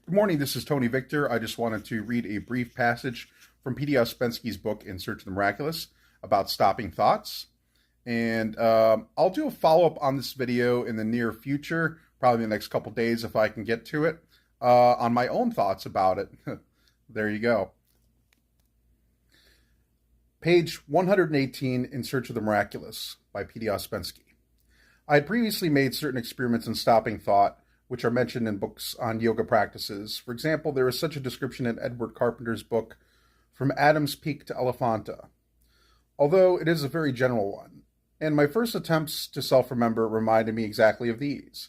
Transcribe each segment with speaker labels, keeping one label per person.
Speaker 1: Good morning, this is Tony Victor. I just wanted to read a brief passage from P.D Ouspensky's book In Search of the Miraculous about stopping thoughts. And I'll do a follow-up on this video in the near future, probably in the next couple days if I can get to it, on my own thoughts about it. There you go. Page 118, In Search of the Miraculous by P.D Ouspensky. I had previously made certain experiments in stopping thought, which are mentioned in books on yoga practices. For example, there is such a description in Edward Carpenter's book, From Adam's Peak to Elephanta, although it is a very general one. And my first attempts to self-remember reminded me exactly of these,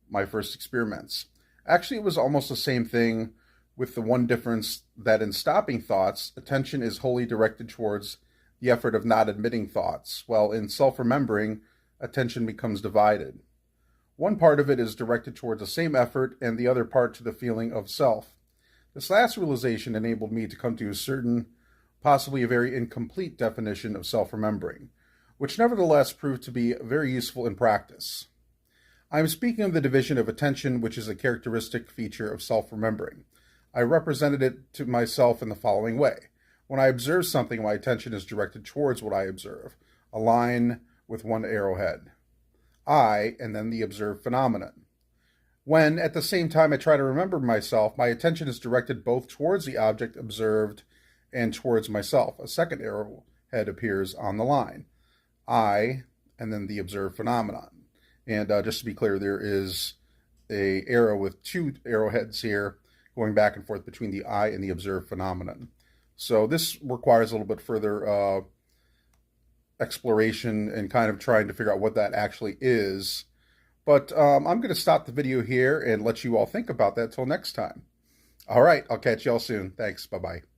Speaker 1: my first experiments. Actually, it was almost the same thing, with the one difference that in stopping thoughts, attention is wholly directed towards the effort of not admitting thoughts, while in self-remembering, attention becomes divided. One part of it is directed towards the same effort and the other part to the feeling of self. This last realization enabled me to come to a certain, possibly a very incomplete definition of self-remembering, which nevertheless proved to be very useful in practice. I am speaking of the division of attention, which is a characteristic feature of self-remembering. I represented it to myself in the following way. When I observe something, my attention is directed towards what I observe, a line with one arrowhead. I, and then the observed phenomenon. When, at the same time, I try to remember myself, my attention is directed both towards the object observed and towards myself. A second arrowhead appears on the line. I, and then the observed phenomenon. And just to be clear, there is an arrow with two arrowheads here going back and forth between the I and the observed phenomenon. So this requires a little bit further exploration and kind of trying to figure out what that actually is. But I'm going to stop the video here and let you all think about that till next time. All right, I'll catch y'all soon. Thanks. Bye-bye.